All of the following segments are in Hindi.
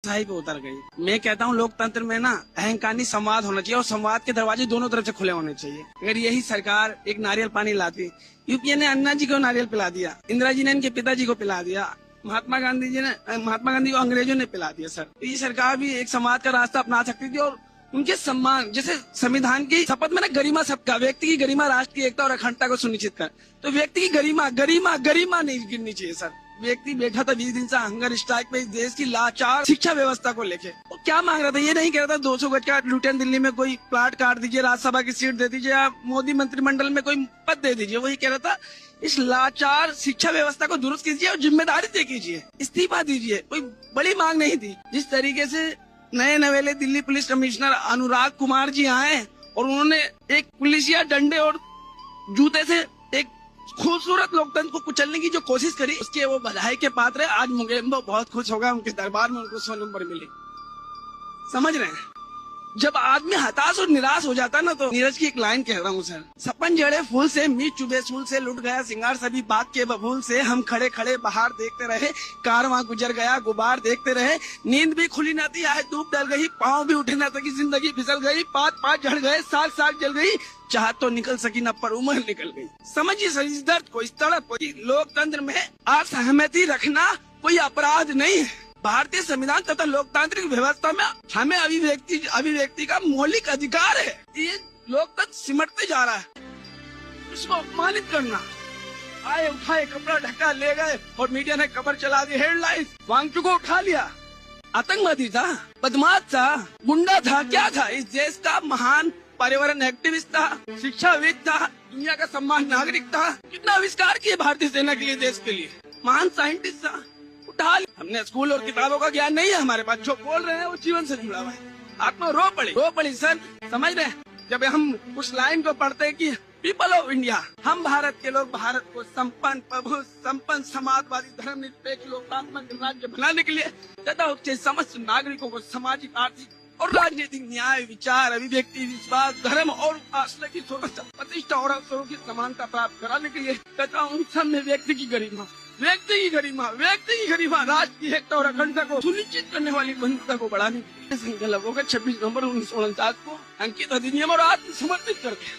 सच्चाई पे उतर गई। मैं कहता हूँ लोकतंत्र में ना अहंकारी संवाद होना चाहिए और संवाद के दरवाजे दोनों तरफ से खुले होने चाहिए। अगर यही सरकार एक नारियल पानी लाती, यूपीए ने अन्ना जी को नारियल पिला दिया, इंदिरा जी ने इनके पिताजी को पिला दिया, महात्मा गांधी को अंग्रेजों ने पिला दिया सर, तो ये सरकार भी एक संवाद का रास्ता अपना सकती थी। और उनके सम्मान, जैसे संविधान की शपथ में ना गरिमा सबका, व्यक्ति की गरिमा, राष्ट्र की एकता और अखंडता को सुनिश्चित कर, तो व्यक्ति की गरिमा गरिमा गरिमा नहीं गिरनी चाहिए सर। व्यक्ति बैठा था 20 दिन से हंगर स्ट्राइक पे इस देश की लाचार शिक्षा व्यवस्था को लेके। वो क्या मांग रहा था? ये नहीं कह रहा था 200 गज का लुटेन दिल्ली में कोई प्लाट काट दीजिए, राज्यसभा की सीट दे दीजिए, या मोदी मंत्रिमंडल में कोई पद दे दीजिए। वही कह रहा था इस लाचार शिक्षा व्यवस्था को दुरुस्त कीजिए और जिम्मेदारी तय कीजिए, इस्तीफा दीजिए। कोई बड़ी मांग नहीं थी। जिस तरीके से नए नवेले दिल्ली पुलिस कमिश्नर अनुराग कुमार जी आए और उन्होंने एक पुलिसिया डंडे और जूते से एक खूबसूरत लोकतंत्र को कुचलने की जो कोशिश करी, उसके वो बधाई के पात्र है। आज मुगेम्बो बहुत खुश होगा, उनके दरबार में उनको 100 नंबर मिले। समझ रहे हैं? जब आदमी हताश और निराश हो जाता ना, तो नीरज की एक लाइन कह रहा हूँ सर, सपन जड़े फूल से, मीत चुभे सूल से, लुट गया सिंगार सभी बात के बबूल से, हम खड़े खड़े बाहर देखते रहे, कारवां गुजर गया गुबार देखते रहे, नींद भी खुली न थी, आए धूप डल गई, पाँव भी उठे न सकी, जिंदगी फिसल गई, पात पात झड़ गए, साग साग जल गई, चाह तो निकल सकी न पर उम्र निकल गई। समझिए सर इस दर्द को, इस तड़प को। लोकतंत्र में असहमति रखना कोई अपराध नहीं है। भारतीय संविधान तथा लोकतांत्रिक व्यवस्था में हमें अभिव्यक्ति का मौलिक अधिकार है। ये लोकतंत्र सिमटते जा रहा है, इसको अपमानित करना। आए उठाए, कपड़ा ढका ले गए और मीडिया ने खबर चला दी, हेडलाइन, वांगचुक को उठा लिया। आतंकवादी था, बदमाश था, गुंडा था, क्या था? इस देश का महान पर्यावरण एक्टिविस्ट था, शिक्षाविद था, दुनिया का सम्मान नागरिक था। कितना आविष्कार किए भारतीय सेना के लिए, देश के लिए। महान साइंटिस्ट था, उठा लिया। हमने स्कूल और किताबों का ज्ञान नहीं है हमारे पास, जो बोल रहे हैं वो जीवन से जुड़ा हुआ है। आत्मा रो पड़ी सर। समझ रहे हैं? जब हम उस लाइन को पढ़ते हैं कि पीपल ऑफ इंडिया, हम भारत के लोग भारत को संपन्न प्रभु संपन्न समाजवादी धर्मनिरपेक्ष लोकतांत्रिक राज्य बनाने के लिए तथा उसके समस्त नागरिकों को सामाजिक, आर्थिक और राजनीतिक न्याय, विचार, अभिव्यक्ति, विश्वास, धर्म और आश्रय की सुरक्षा, प्रतिष्ठा और अवसरों की समानता प्राप्त कराने के लिए तथा उन सब में व्यक्ति की गरिमा, राष्ट्र की एकता और अखंडता को सुनिश्चित करने वाली बंधुता को बढ़ाने के लिए संकल्प होकर 26 नवंबर 1949 को अंकित अधिनियम और आत्मसमर्पित करते हैं।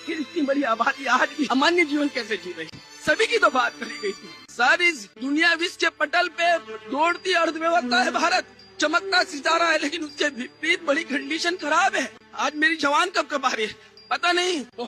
फिर इतनी बड़ी आबादी आज भी सामान्य जीवन कैसे जी रही, सभी की तो बात करी गई थी सर। इस दुनिया विश्व के पटल पे दौड़ती अर्थव्यवस्था है भारत, चमकता सितारा है, लेकिन उसके विपरीत बड़ी कंडीशन खराब है। आज मेरी जवान कब आ रही है पता नहीं।